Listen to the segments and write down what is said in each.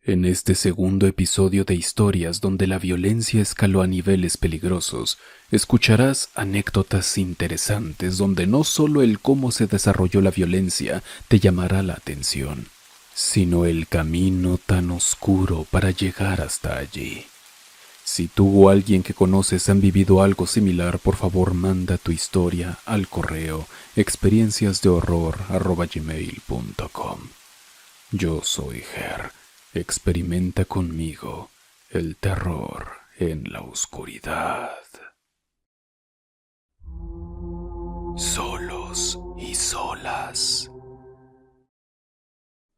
En este segundo episodio de historias donde la violencia escaló a niveles peligrosos, escucharás anécdotas interesantes donde no solo el cómo se desarrolló la violencia te llamará la atención, sino el camino tan oscuro para llegar hasta allí. Si tú o alguien que conoces han vivido algo similar, por favor manda tu historia al correo experienciasdehorror@gmail.com. Yo soy Ger. Experimenta conmigo el terror en la oscuridad. Solos y solas.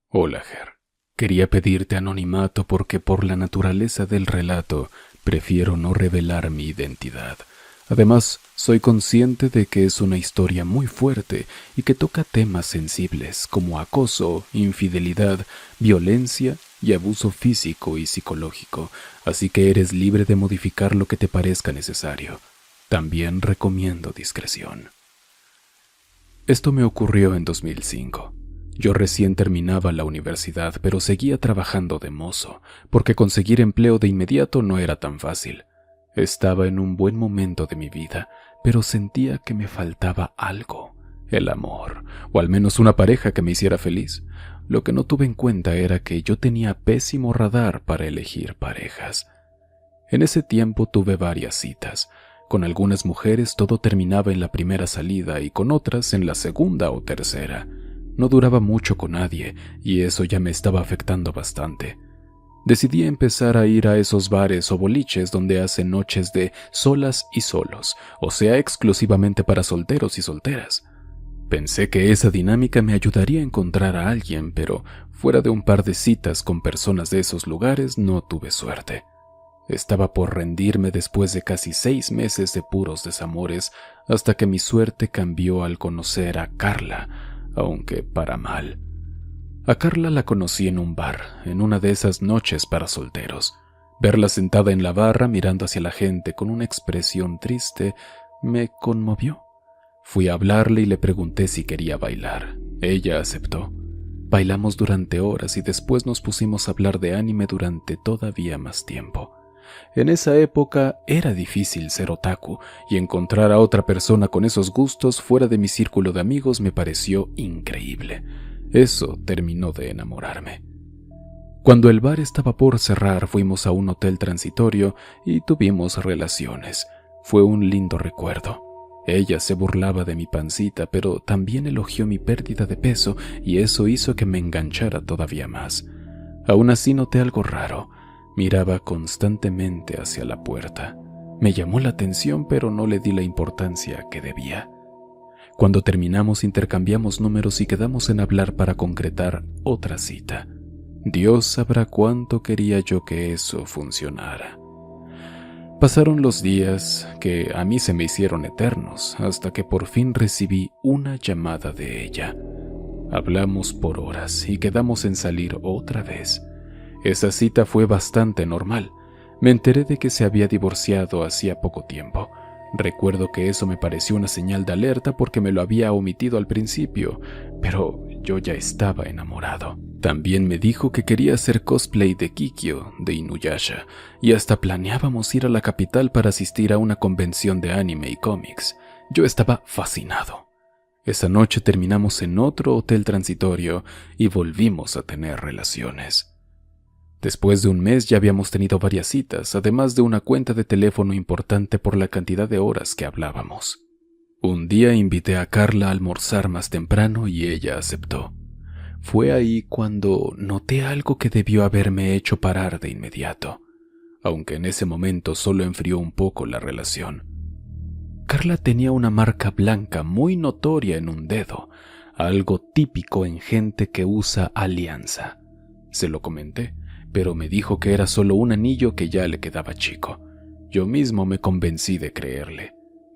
Hola, Ger. Quería pedirte anonimato porque por la naturaleza del relato prefiero no revelar mi identidad. Además, soy consciente de que es una historia muy fuerte y que toca temas sensibles como acoso, infidelidad, violencia y abuso físico y psicológico, así que eres libre de modificar lo que te parezca necesario. También recomiendo discreción. Esto me ocurrió en 2005. Yo recién terminaba la universidad, pero seguía trabajando de mozo, porque conseguir empleo de inmediato no era tan fácil. Estaba en un buen momento de mi vida, pero sentía que me faltaba algo, el amor, o al menos una pareja que me hiciera feliz. Lo que no tuve en cuenta era que yo tenía pésimo radar para elegir parejas. En ese tiempo tuve varias citas. Con algunas mujeres todo terminaba en la primera salida y con otras en la segunda o tercera. No duraba mucho con nadie y eso ya me estaba afectando bastante. Decidí empezar a ir a esos bares o boliches donde hacen noches de solas y solos, o sea, exclusivamente para solteros y solteras. Pensé que esa dinámica me ayudaría a encontrar a alguien, pero fuera de un par de citas con personas de esos lugares no tuve suerte. Estaba por rendirme después de casi 6 meses de puros desamores, hasta que mi suerte cambió al conocer a Carla, aunque para mal. A Carla la conocí en un bar, en una de esas noches para solteros. Verla sentada en la barra mirando hacia la gente con una expresión triste me conmovió. Fui a hablarle y le pregunté si quería bailar. Ella aceptó. Bailamos durante horas y después nos pusimos a hablar de anime durante todavía más tiempo. En esa época era difícil ser otaku y encontrar a otra persona con esos gustos fuera de mi círculo de amigos me pareció increíble. Eso terminó de enamorarme. Cuando el bar estaba por cerrar, fuimos a un hotel transitorio y tuvimos relaciones. Fue un lindo recuerdo. Ella se burlaba de mi pancita, pero también elogió mi pérdida de peso y eso hizo que me enganchara todavía más. Aún así noté algo raro. Miraba constantemente hacia la puerta. Me llamó la atención, pero no le di la importancia que debía. Cuando terminamos intercambiamos números y quedamos en hablar para concretar otra cita. Dios sabrá cuánto quería yo que eso funcionara. Pasaron los días que a mí se me hicieron eternos, hasta que por fin recibí una llamada de ella. Hablamos por horas y quedamos en salir otra vez. Esa cita fue bastante normal. Me enteré de que se había divorciado hacía poco tiempo. Recuerdo que eso me pareció una señal de alerta porque me lo había omitido al principio, pero yo ya estaba enamorado. También me dijo que quería hacer cosplay de Kikyo, de Inuyasha, y hasta planeábamos ir a la capital para asistir a una convención de anime y cómics. Yo estaba fascinado. Esa noche terminamos en otro hotel transitorio y volvimos a tener relaciones. Después de un mes ya habíamos tenido varias citas, además de una cuenta de teléfono importante por la cantidad de horas que hablábamos. Un día invité a Carla a almorzar más temprano y ella aceptó. Fue ahí cuando noté algo que debió haberme hecho parar de inmediato, aunque en ese momento solo enfrió un poco la relación. Carla tenía una marca blanca muy notoria en un dedo, algo típico en gente que usa alianza. Se lo comenté, pero me dijo que era solo un anillo que ya le quedaba chico. Yo mismo me convencí de creerle.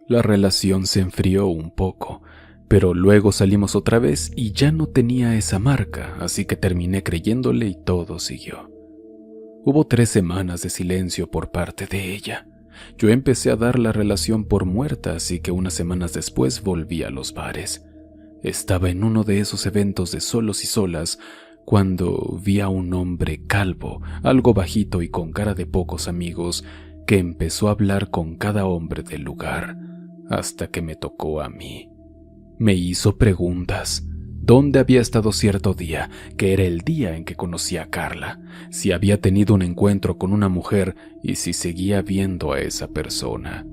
La relación se enfrió un poco, pero luego salimos otra vez y ya no tenía esa marca, así que terminé creyéndole y todo siguió. Hubo 3 semanas de silencio por parte de ella. Yo empecé a dar la relación por muerta, así que unas semanas después volví a los bares. Estaba en uno de esos eventos de solos y solas cuando vi a un hombre calvo, algo bajito y con cara de pocos amigos, que empezó a hablar con cada hombre del lugar, hasta que me tocó a mí. Me hizo preguntas. ¿Dónde había estado cierto día, que era el día en que conocí a Carla? Si había tenido un encuentro con una mujer y si seguía viendo a esa persona.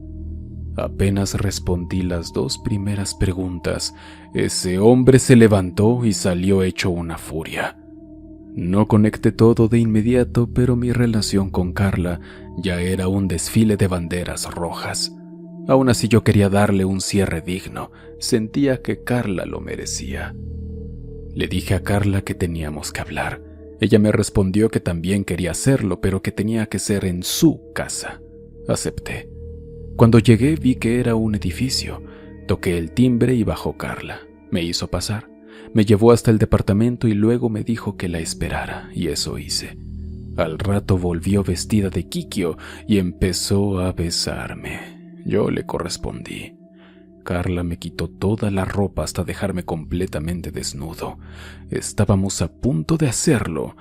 Apenas respondí las 2 primeras preguntas, ese hombre se levantó y salió hecho una furia. No conecté todo de inmediato, pero mi relación con Carla ya era un desfile de banderas rojas. Aún así yo quería darle un cierre digno, sentía que Carla lo merecía. Le dije a Carla que teníamos que hablar. Ella me respondió que también quería hacerlo, pero que tenía que ser en su casa. Acepté. Cuando llegué vi que era un edificio. Toqué el timbre y bajó Carla. Me hizo pasar. Me llevó hasta el departamento y luego me dijo que la esperara, y eso hice. Al rato volvió vestida de Kikyo y empezó a besarme. Yo le correspondí. Carla me quitó toda la ropa hasta dejarme completamente desnudo. Estábamos a punto de hacerlo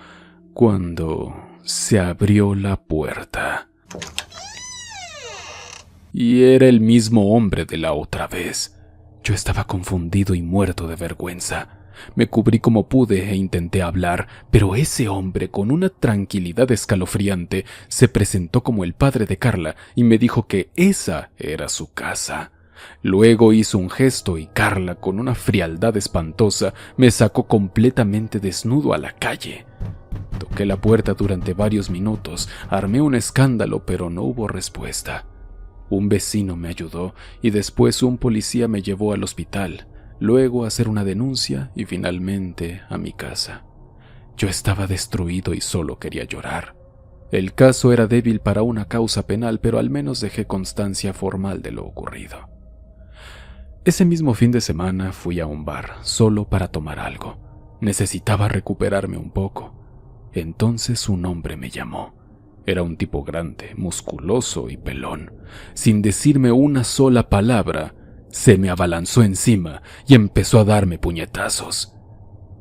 cuando se abrió la puerta. Y era el mismo hombre de la otra vez. Yo estaba confundido y muerto de vergüenza. Me cubrí como pude e intenté hablar, pero ese hombre, con una tranquilidad escalofriante, se presentó como el padre de Carla y me dijo que esa era su casa. Luego hizo un gesto y Carla, con una frialdad espantosa, me sacó completamente desnudo a la calle. Toqué la puerta durante varios minutos, armé un escándalo, pero no hubo respuesta. Un vecino me ayudó y después un policía me llevó al hospital, luego a hacer una denuncia y finalmente a mi casa. Yo estaba destruido y solo quería llorar. El caso era débil para una causa penal, pero al menos dejé constancia formal de lo ocurrido. Ese mismo fin de semana fui a un bar, solo para tomar algo. Necesitaba recuperarme un poco. Entonces un hombre me llamó. Era un tipo grande, musculoso y pelón. Sin decirme una sola palabra, se me abalanzó encima y empezó a darme puñetazos.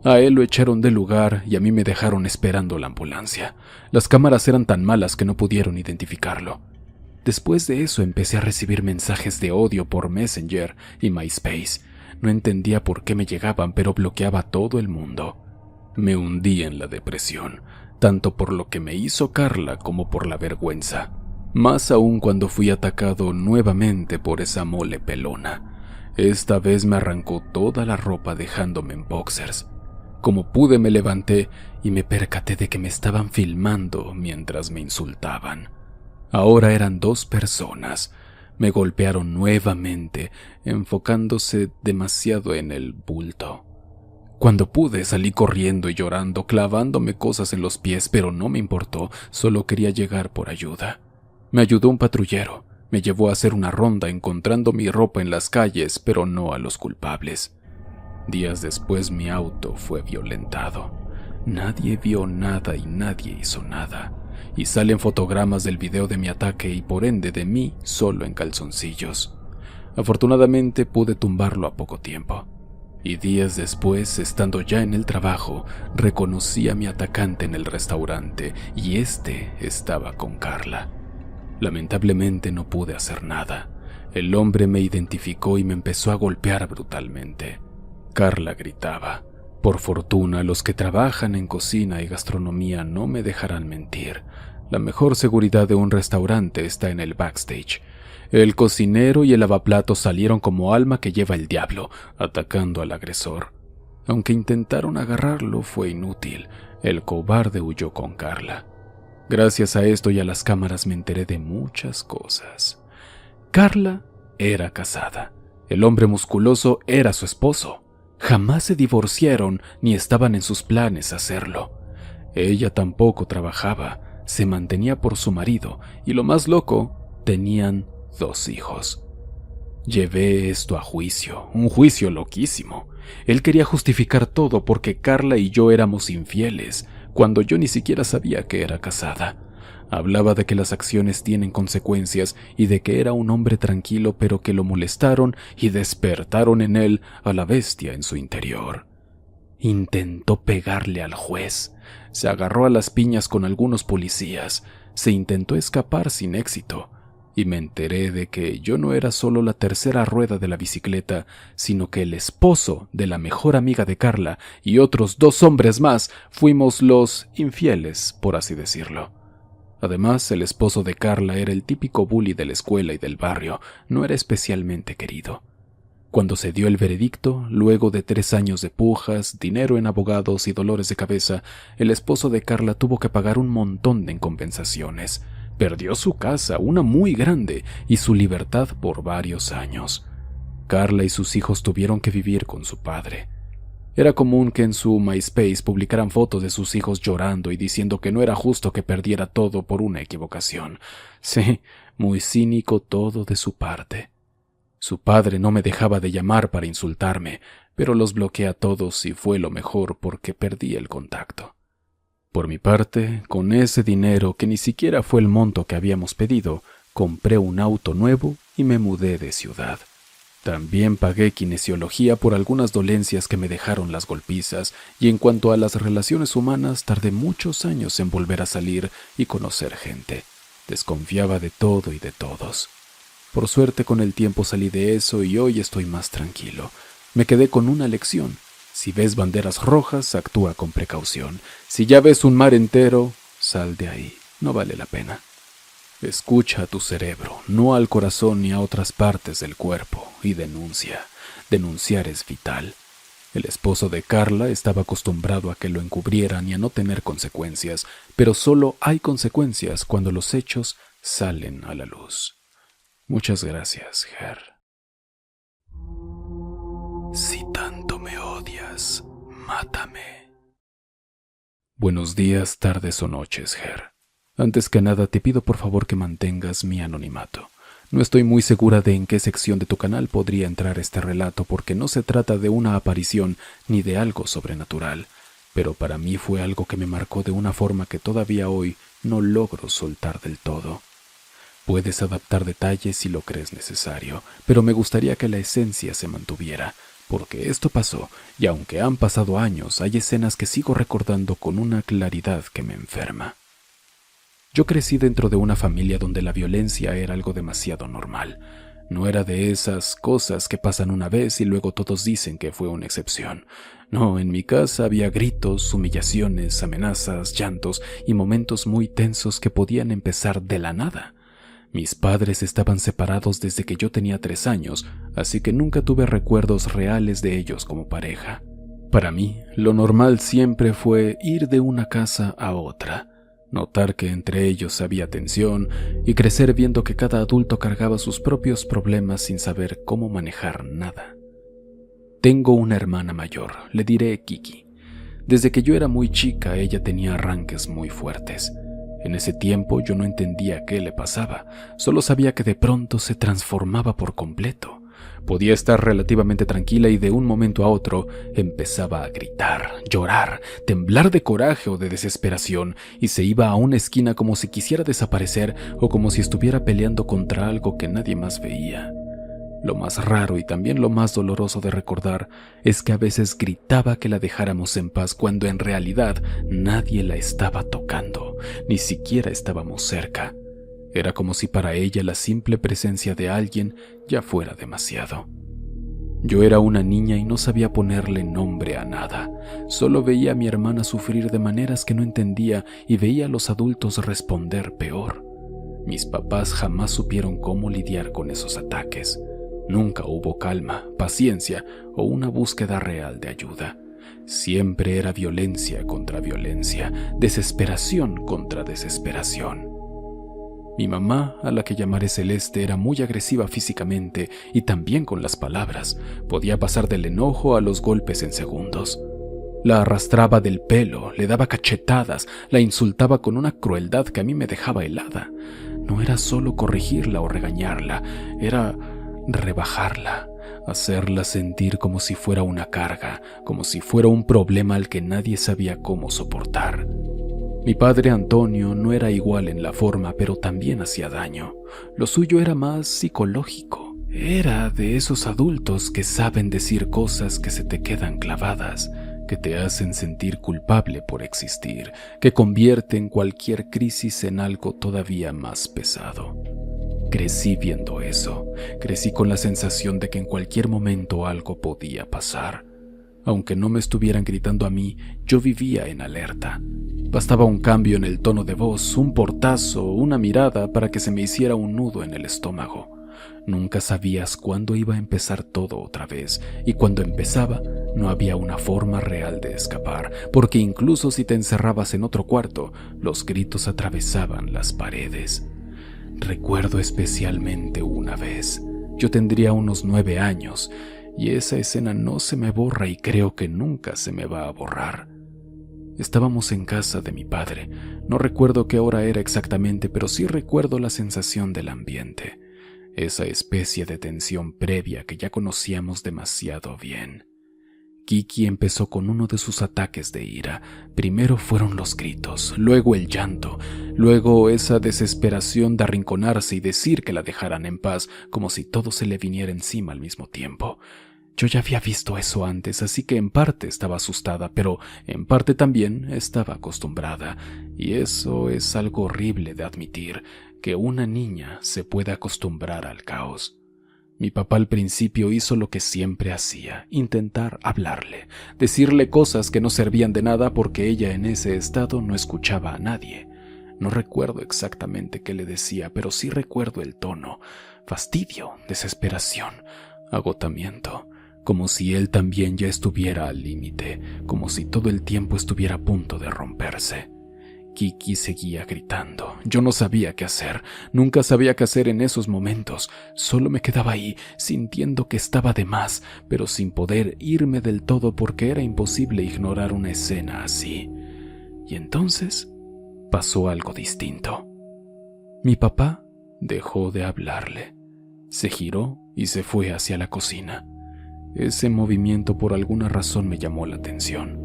A él lo echaron del lugar y a mí me dejaron esperando la ambulancia. Las cámaras eran tan malas que no pudieron identificarlo. Después de eso empecé a recibir mensajes de odio por Messenger y MySpace. No entendía por qué me llegaban, pero bloqueaba a todo el mundo. Me hundí en la depresión, tanto por lo que me hizo Carla como por la vergüenza. Más aún cuando fui atacado nuevamente por esa mole pelona. Esta vez me arrancó toda la ropa dejándome en boxers. Como pude me levanté y me percaté de que me estaban filmando mientras me insultaban. Ahora eran 2 personas. Me golpearon nuevamente, enfocándose demasiado en el bulto. Cuando pude salí corriendo y llorando, clavándome cosas en los pies, pero no me importó, solo quería llegar por ayuda. Me ayudó un patrullero, me llevó a hacer una ronda encontrando mi ropa en las calles, pero no a los culpables. Días después mi auto fue violentado. Nadie vio nada y nadie hizo nada. Y salen fotogramas del video de mi ataque y por ende de mí solo en calzoncillos. Afortunadamente pude tumbarlo a poco tiempo. Y días después, estando ya en el trabajo, reconocí a mi atacante en el restaurante y este estaba con Carla. Lamentablemente no pude hacer nada. El hombre me identificó y me empezó a golpear brutalmente. Carla gritaba. Por fortuna, los que trabajan en cocina y gastronomía no me dejarán mentir. La mejor seguridad de un restaurante está en el backstage. El cocinero y el lavaplatos salieron como alma que lleva el diablo, atacando al agresor. Aunque intentaron agarrarlo, fue inútil. El cobarde huyó con Carla. Gracias a esto y a las cámaras me enteré de muchas cosas. Carla era casada. El hombre musculoso era su esposo. Jamás se divorciaron ni estaban en sus planes hacerlo. Ella tampoco trabajaba, se mantenía por su marido y lo más loco, tenían 2 hijos. Llevé esto a juicio, un juicio loquísimo. Él quería justificar todo porque Carla y yo éramos infieles, cuando yo ni siquiera sabía que era casada. Hablaba de que las acciones tienen consecuencias y de que era un hombre tranquilo pero que lo molestaron y despertaron en él a la bestia en su interior. Intentó pegarle al juez, se agarró a las piñas con algunos policías, se intentó escapar sin éxito, y me enteré de que yo no era solo la tercera rueda de la bicicleta, sino que el esposo de la mejor amiga de Carla y otros 2 hombres más fuimos los infieles, por así decirlo. Además, el esposo de Carla era el típico bully de la escuela y del barrio, no era especialmente querido. Cuando se dio el veredicto, luego de 3 años de pujas, dinero en abogados y dolores de cabeza, el esposo de Carla tuvo que pagar un montón de compensaciones. Perdió su casa, una muy grande, y su libertad por varios años. Carla y sus hijos tuvieron que vivir con su padre. Era común que en su MySpace publicaran fotos de sus hijos llorando y diciendo que no era justo que perdiera todo por una equivocación. Sí, muy cínico todo de su parte. Su padre no me dejaba de llamar para insultarme, pero los bloqueé a todos y fue lo mejor porque perdí el contacto. Por mi parte, con ese dinero, que ni siquiera fue el monto que habíamos pedido, compré un auto nuevo y me mudé de ciudad. También pagué kinesiología por algunas dolencias que me dejaron las golpizas, y en cuanto a las relaciones humanas, tardé muchos años en volver a salir y conocer gente. Desconfiaba de todo y de todos. Por suerte, con el tiempo salí de eso y hoy estoy más tranquilo. Me quedé con una lección. Si ves banderas rojas, actúa con precaución. Si ya ves un mar entero, sal de ahí. No vale la pena. Escucha a tu cerebro, no al corazón ni a otras partes del cuerpo, y denuncia. Denunciar es vital. El esposo de Carla estaba acostumbrado a que lo encubrieran y a no tener consecuencias, pero solo hay consecuencias cuando los hechos salen a la luz. Muchas gracias, Ger. Si tanto me odias, mátame. Buenos días, tardes o noches, Ger. Antes que nada, te pido por favor que mantengas mi anonimato. No estoy muy segura de en qué sección de tu canal podría entrar este relato porque no se trata de una aparición ni de algo sobrenatural, pero para mí fue algo que me marcó de una forma que todavía hoy no logro soltar del todo. Puedes adaptar detalles si lo crees necesario, pero me gustaría que la esencia se mantuviera, porque esto pasó, y aunque han pasado años, hay escenas que sigo recordando con una claridad que me enferma. Yo crecí dentro de una familia donde la violencia era algo demasiado normal. No era de esas cosas que pasan una vez y luego todos dicen que fue una excepción. No, en mi casa había gritos, humillaciones, amenazas, llantos y momentos muy tensos que podían empezar de la nada. Mis padres estaban separados desde que yo tenía 3 años, así que nunca tuve recuerdos reales de ellos como pareja. Para mí, lo normal siempre fue ir de una casa a otra, notar que entre ellos había tensión y crecer viendo que cada adulto cargaba sus propios problemas sin saber cómo manejar nada. Tengo una hermana mayor, le diré Kiki. Desde que yo era muy chica, ella tenía arranques muy fuertes. En ese tiempo yo no entendía qué le pasaba, solo sabía que de pronto se transformaba por completo. Podía estar relativamente tranquila y de un momento a otro empezaba a gritar, llorar, temblar de coraje o de desesperación y se iba a una esquina como si quisiera desaparecer o como si estuviera peleando contra algo que nadie más veía. Lo más raro y también lo más doloroso de recordar es que a veces gritaba que la dejáramos en paz cuando en realidad nadie la estaba tocando, ni siquiera estábamos cerca. Era como si para ella la simple presencia de alguien ya fuera demasiado. Yo era una niña y no sabía ponerle nombre a nada. Solo veía a mi hermana sufrir de maneras que no entendía y veía a los adultos responder peor. Mis papás jamás supieron cómo lidiar con esos ataques. Nunca hubo calma, paciencia o una búsqueda real de ayuda. Siempre era violencia contra violencia, desesperación contra desesperación. Mi mamá, a la que llamaré Celeste, era muy agresiva físicamente y también con las palabras. Podía pasar del enojo a los golpes en segundos. La arrastraba del pelo, le daba cachetadas, la insultaba con una crueldad que a mí me dejaba helada. No era solo corregirla o regañarla, era rebajarla, hacerla sentir como si fuera una carga, como si fuera un problema al que nadie sabía cómo soportar. Mi padre Antonio no era igual en la forma, pero también hacía daño. Lo suyo era más psicológico. Era de esos adultos que saben decir cosas que se te quedan clavadas, que te hacen sentir culpable por existir, que convierten cualquier crisis en algo todavía más pesado. Crecí viendo eso, crecí con la sensación de que en cualquier momento algo podía pasar. Aunque no me estuvieran gritando a mí, yo vivía en alerta. Bastaba un cambio en el tono de voz, un portazo, una mirada para que se me hiciera un nudo en el estómago. Nunca sabías cuándo iba a empezar todo otra vez, y cuando empezaba no había una forma real de escapar, porque incluso si te encerrabas en otro cuarto, los gritos atravesaban las paredes. Recuerdo especialmente una vez. Yo tendría unos 9 años, y esa escena no se me borra y creo que nunca se me va a borrar. Estábamos en casa de mi padre. No recuerdo qué hora era exactamente, pero sí recuerdo la sensación del ambiente. Esa especie de tensión previa que ya conocíamos demasiado bien. Kiki empezó con uno de sus ataques de ira. Primero fueron los gritos, luego el llanto, luego esa desesperación de arrinconarse y decir que la dejaran en paz, como si todo se le viniera encima al mismo tiempo. Yo ya había visto eso antes, así que en parte estaba asustada, pero en parte también estaba acostumbrada, y eso es algo horrible de admitir, que una niña se puede acostumbrar al caos. Mi papá al principio hizo lo que siempre hacía, intentar hablarle, decirle cosas que no servían de nada porque ella en ese estado no escuchaba a nadie. No recuerdo exactamente qué le decía, pero sí recuerdo el tono: fastidio, desesperación, agotamiento, como si él también ya estuviera al límite, como si todo el tiempo estuviera a punto de romperse. Kiki seguía gritando. Yo no sabía qué hacer, nunca sabía qué hacer en esos momentos. Solo me quedaba ahí, sintiendo que estaba de más, pero sin poder irme del todo porque era imposible ignorar una escena así. Y entonces pasó algo distinto. Mi papá dejó de hablarle. Se giró y se fue hacia la cocina. Ese movimiento por alguna razón me llamó la atención.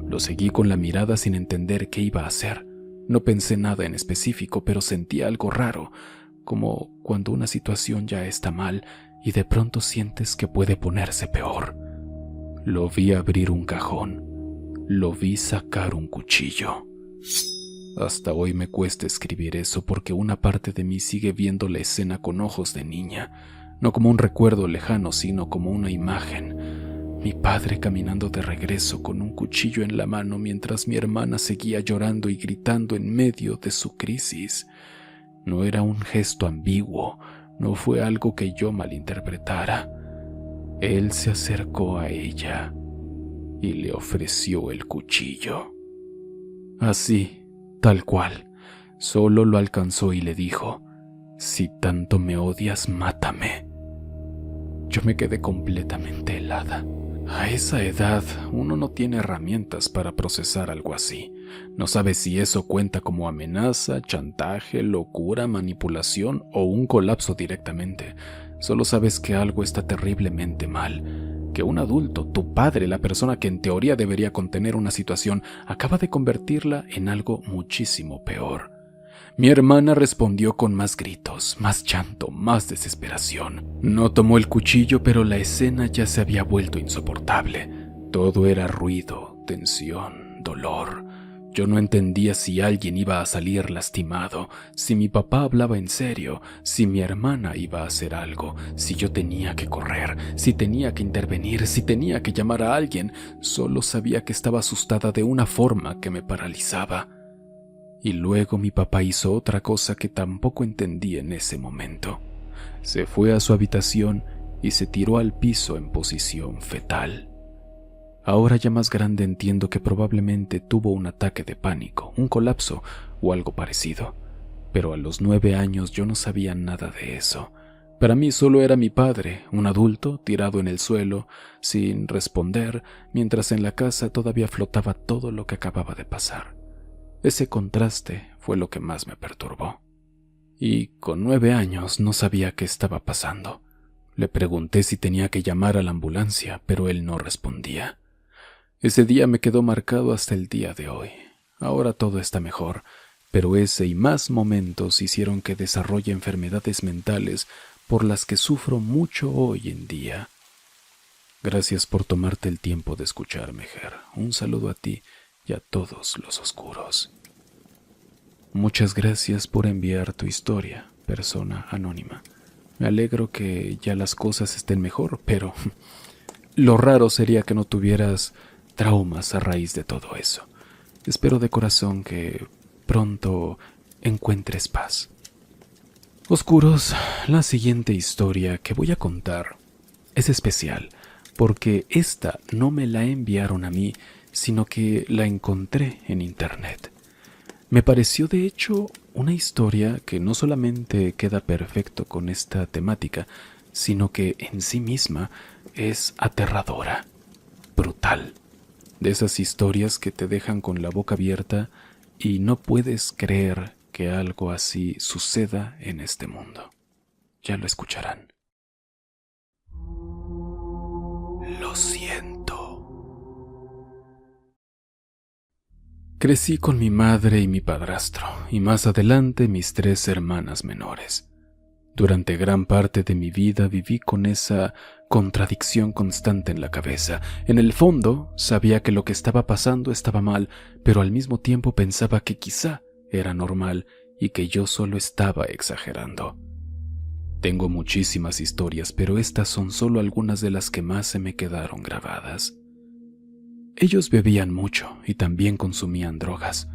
Lo seguí con la mirada sin entender qué iba a hacer. No pensé nada en específico, pero sentía algo raro, como cuando una situación ya está mal y de pronto sientes que puede ponerse peor. Lo vi abrir un cajón. Lo vi sacar un cuchillo. Hasta hoy me cuesta escribir eso porque una parte de mí sigue viendo la escena con ojos de niña, no como un recuerdo lejano, sino como una imagen. Mi padre caminando de regreso con un cuchillo en la mano mientras mi hermana seguía llorando y gritando en medio de su crisis. No era un gesto ambiguo, no fue algo que yo malinterpretara. Él se acercó a ella y le ofreció el cuchillo. Así, tal cual, solo lo alcanzó y le dijo: «Si tanto me odias, mátame». Yo me quedé completamente helada. A esa edad, uno no tiene herramientas para procesar algo así. No sabe si eso cuenta como amenaza, chantaje, locura, manipulación o un colapso directamente. Solo sabes que algo está terriblemente mal, que un adulto, tu padre, la persona que en teoría debería contener una situación, acaba de convertirla en algo muchísimo peor. Mi hermana respondió con más gritos, más llanto, más desesperación. No tomó el cuchillo, pero la escena ya se había vuelto insoportable. Todo era ruido, tensión, dolor. Yo no entendía si alguien iba a salir lastimado, si mi papá hablaba en serio, si mi hermana iba a hacer algo, si yo tenía que correr, si tenía que intervenir, si tenía que llamar a alguien. Solo sabía que estaba asustada de una forma que me paralizaba. Y luego mi papá hizo otra cosa que tampoco entendí en ese momento. Se fue a su habitación y se tiró al piso en posición fetal. Ahora ya más grande entiendo que probablemente tuvo un ataque de pánico, un colapso o algo parecido. Pero a los 9 años yo no sabía nada de eso. Para mí solo era mi padre, un adulto, tirado en el suelo, sin responder, mientras en la casa todavía flotaba todo lo que acababa de pasar. Ese contraste fue lo que más me perturbó. Y con 9 años no sabía qué estaba pasando. Le pregunté si tenía que llamar a la ambulancia, pero él no respondía. Ese día me quedó marcado hasta el día de hoy. Ahora todo está mejor, pero ese y más momentos hicieron que desarrolle enfermedades mentales por las que sufro mucho hoy en día. Gracias por tomarte el tiempo de escucharme, Ger. Un saludo a ti y a todos los oscuros. Muchas gracias por enviar tu historia, persona anónima. Me alegro que ya las cosas estén mejor, pero lo raro sería que no tuvieras traumas a raíz de todo eso. Espero de corazón que pronto encuentres paz. Oscuros, la siguiente historia que voy a contar es especial, porque esta no me la enviaron a mí, sino que la encontré en internet. Me pareció de hecho una historia que no solamente queda perfecto con esta temática, sino que en sí misma es aterradora, brutal. De esas historias que te dejan con la boca abierta y no puedes creer que algo así suceda en este mundo. Ya lo escucharán. Lo siento. Crecí con mi madre y mi padrastro, y más adelante mis 3 hermanas menores. Durante gran parte de mi vida viví con esa contradicción constante en la cabeza. En el fondo, sabía que lo que estaba pasando estaba mal, pero al mismo tiempo pensaba que quizá era normal y que yo solo estaba exagerando. Tengo muchísimas historias, pero estas son solo algunas de las que más se me quedaron grabadas. Ellos bebían mucho y también consumían drogas.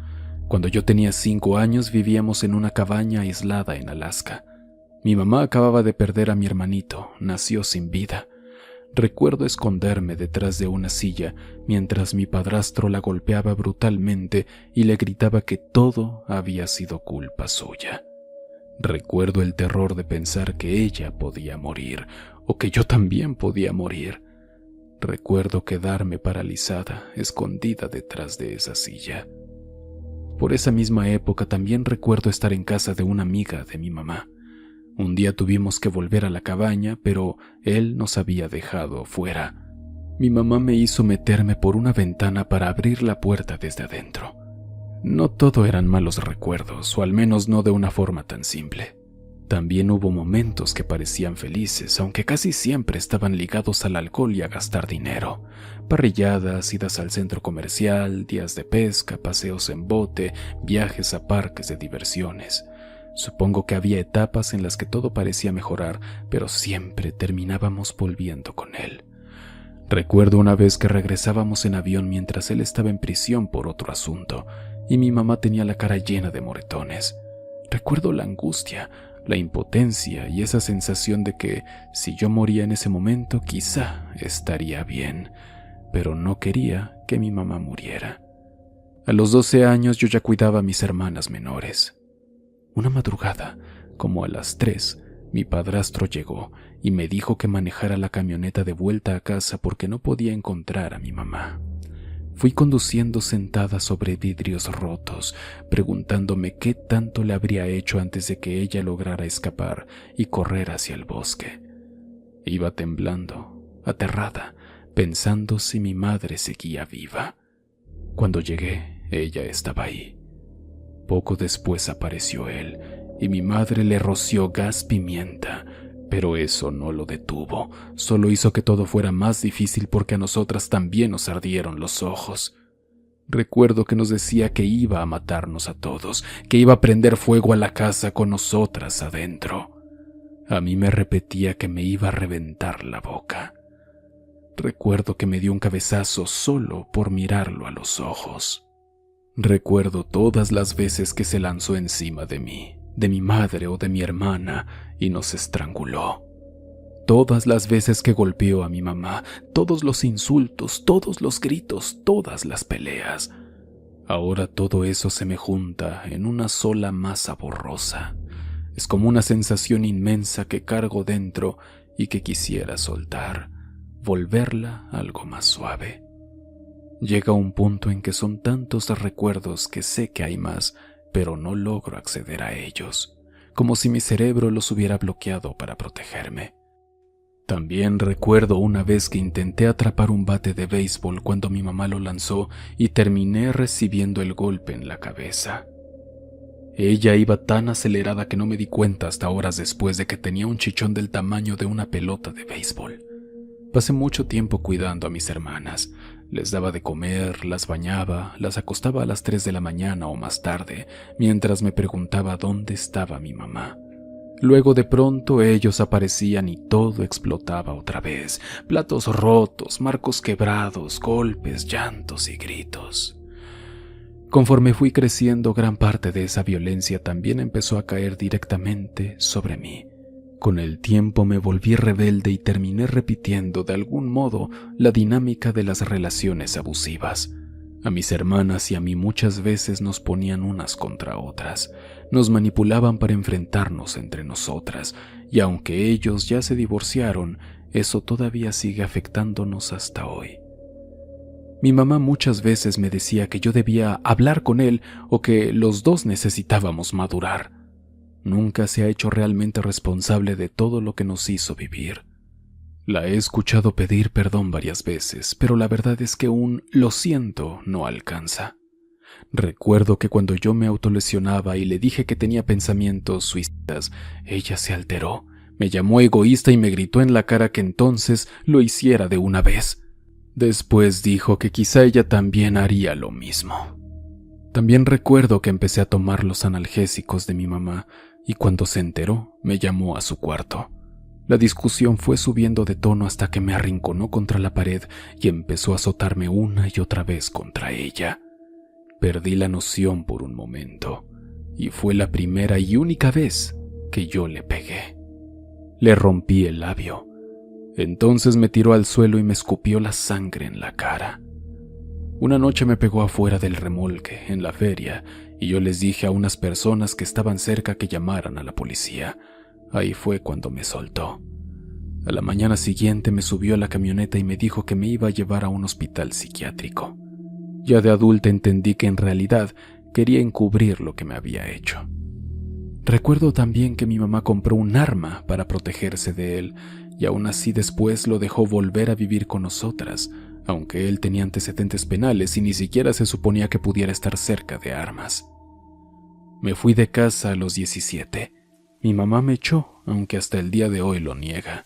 Cuando yo tenía 5 años vivíamos en una cabaña aislada en Alaska. Mi mamá acababa de perder a mi hermanito, nació sin vida. Recuerdo esconderme detrás de una silla mientras mi padrastro la golpeaba brutalmente y le gritaba que todo había sido culpa suya. Recuerdo el terror de pensar que ella podía morir, o que yo también podía morir. Recuerdo quedarme paralizada, escondida detrás de esa silla. Por esa misma época también recuerdo estar en casa de una amiga de mi mamá. Un día tuvimos que volver a la cabaña, pero él nos había dejado fuera. Mi mamá me hizo meterme por una ventana para abrir la puerta desde adentro. No todo eran malos recuerdos, o al menos no de una forma tan simple. También hubo momentos que parecían felices, aunque casi siempre estaban ligados al alcohol y a gastar dinero. Parrilladas, idas al centro comercial, días de pesca, paseos en bote, viajes a parques de diversiones. Supongo que había etapas en las que todo parecía mejorar, pero siempre terminábamos volviendo con él. Recuerdo una vez que regresábamos en avión mientras él estaba en prisión por otro asunto, y mi mamá tenía la cara llena de moretones. Recuerdo la angustia, la impotencia y esa sensación de que si yo moría en ese momento quizá estaría bien, pero no quería que mi mamá muriera. A los 12 años yo ya cuidaba a mis hermanas menores. Una madrugada, como a las 3, mi padrastro llegó y me dijo que manejara la camioneta de vuelta a casa porque no podía encontrar a mi mamá. Fui conduciendo sentada sobre vidrios rotos, preguntándome qué tanto le habría hecho antes de que ella lograra escapar y correr hacia el bosque. Iba temblando, aterrada, pensando si mi madre seguía viva. Cuando llegué, ella estaba ahí. Poco después apareció él, y mi madre le roció gas pimienta, pero eso no lo detuvo, solo hizo que todo fuera más difícil porque a nosotras también nos ardieron los ojos. Recuerdo que nos decía que iba a matarnos a todos, que iba a prender fuego a la casa con nosotras adentro. A mí me repetía que me iba a reventar la boca. Recuerdo que me dio un cabezazo solo por mirarlo a los ojos. Recuerdo todas las veces que se lanzó encima de mí, de mi madre o de mi hermana, y nos estranguló. Todas las veces que golpeó a mi mamá, todos los insultos, todos los gritos, todas las peleas. Ahora todo eso se me junta en una sola masa borrosa. Es como una sensación inmensa que cargo dentro y que quisiera soltar, volverla algo más suave. Llega un punto en que son tantos recuerdos que sé que hay más, pero no logro acceder a ellos, como si mi cerebro los hubiera bloqueado para protegerme. También recuerdo una vez que intenté atrapar un bate de béisbol cuando mi mamá lo lanzó y terminé recibiendo el golpe en la cabeza. Ella iba tan acelerada que no me di cuenta hasta horas después de que tenía un chichón del tamaño de una pelota de béisbol. Pasé mucho tiempo cuidando a mis hermanas. Les daba de comer, las bañaba, las acostaba a las 3 de la mañana o más tarde, mientras me preguntaba dónde estaba mi mamá. Luego de pronto ellos aparecían y todo explotaba otra vez. Platos rotos, marcos quebrados, golpes, llantos y gritos. Conforme fui creciendo, gran parte de esa violencia también empezó a caer directamente sobre mí. Con el tiempo me volví rebelde y terminé repitiendo de algún modo la dinámica de las relaciones abusivas. A mis hermanas y a mí muchas veces nos ponían unas contra otras, nos manipulaban para enfrentarnos entre nosotras, y aunque ellos ya se divorciaron, eso todavía sigue afectándonos hasta hoy. Mi mamá muchas veces me decía que yo debía hablar con él o que los dos necesitábamos madurar. Nunca se ha hecho realmente responsable de todo lo que nos hizo vivir. La he escuchado pedir perdón varias veces, pero la verdad es que un "lo siento" no alcanza. Recuerdo que cuando yo me autolesionaba y le dije que tenía pensamientos suicidas, ella se alteró, me llamó egoísta y me gritó en la cara que entonces lo hiciera de una vez. Después dijo que quizá ella también haría lo mismo. También recuerdo que empecé a tomar los analgésicos de mi mamá y cuando se enteró me llamó a su cuarto. La discusión fue subiendo de tono hasta que me arrinconó contra la pared y empezó a azotarme una y otra vez contra ella. Perdí la noción por un momento y fue la primera y única vez que yo le pegué. Le rompí el labio. Entonces me tiró al suelo y me escupió la sangre en la cara. Una noche me pegó afuera del remolque, en la feria, y yo les dije a unas personas que estaban cerca que llamaran a la policía. Ahí fue cuando me soltó. A la mañana siguiente me subió a la camioneta y me dijo que me iba a llevar a un hospital psiquiátrico. Ya de adulta entendí que en realidad quería encubrir lo que me había hecho. Recuerdo también que mi mamá compró un arma para protegerse de él, y aún así después lo dejó volver a vivir con nosotras, aunque él tenía antecedentes penales y ni siquiera se suponía que pudiera estar cerca de armas. Me fui de casa a los 17. Mi mamá me echó, aunque hasta el día de hoy lo niega.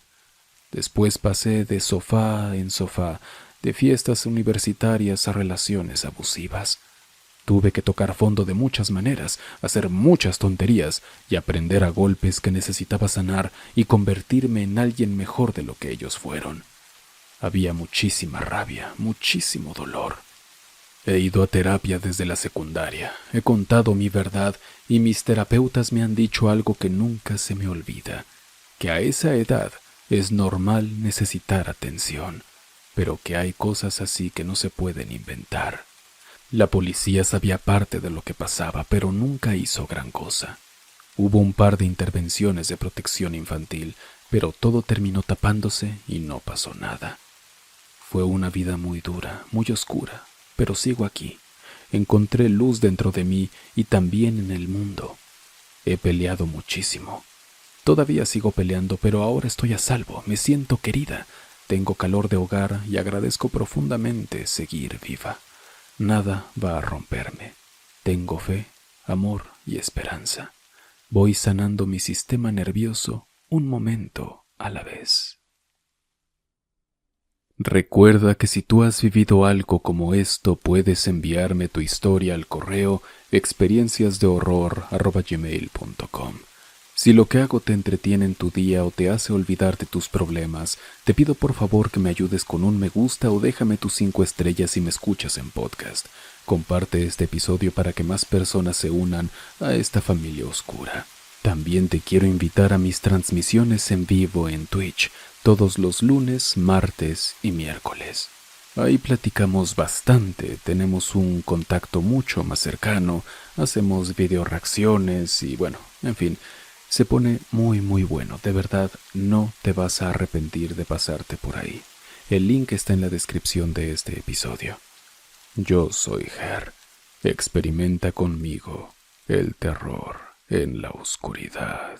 Después pasé de sofá en sofá, de fiestas universitarias a relaciones abusivas. Tuve que tocar fondo de muchas maneras, hacer muchas tonterías y aprender a golpes que necesitaba sanar y convertirme en alguien mejor de lo que ellos fueron. Había muchísima rabia, muchísimo dolor. He ido a terapia desde la secundaria, he contado mi verdad y mis terapeutas me han dicho algo que nunca se me olvida, que a esa edad es normal necesitar atención, pero que hay cosas así que no se pueden inventar. La policía sabía parte de lo que pasaba, pero nunca hizo gran cosa. Hubo un par de intervenciones de protección infantil, pero todo terminó tapándose y no pasó nada. Fue una vida muy dura, muy oscura, pero sigo aquí. Encontré luz dentro de mí y también en el mundo. He peleado muchísimo. Todavía sigo peleando, pero ahora estoy a salvo, me siento querida, tengo calor de hogar y agradezco profundamente seguir viva. Nada va a romperme. Tengo fe, amor y esperanza. Voy sanando mi sistema nervioso un momento a la vez. Recuerda que si tú has vivido algo como esto, puedes enviarme tu historia al correo experienciasdehorror@gmail.com. Si lo que hago te entretiene en tu día o te hace olvidar de tus problemas, te pido por favor que me ayudes con un me gusta o déjame tus 5 estrellas si me escuchas en podcast. Comparte este episodio para que más personas se unan a esta familia oscura. También te quiero invitar a mis transmisiones en vivo en Twitch, todos los lunes, martes y miércoles. Ahí platicamos bastante, tenemos un contacto mucho más cercano, hacemos video reacciones y bueno, en fin, se pone muy bueno, de verdad no te vas a arrepentir de pasarte por ahí. El link está en la descripción de este episodio. Yo soy Ger, experimenta conmigo el terror en la oscuridad.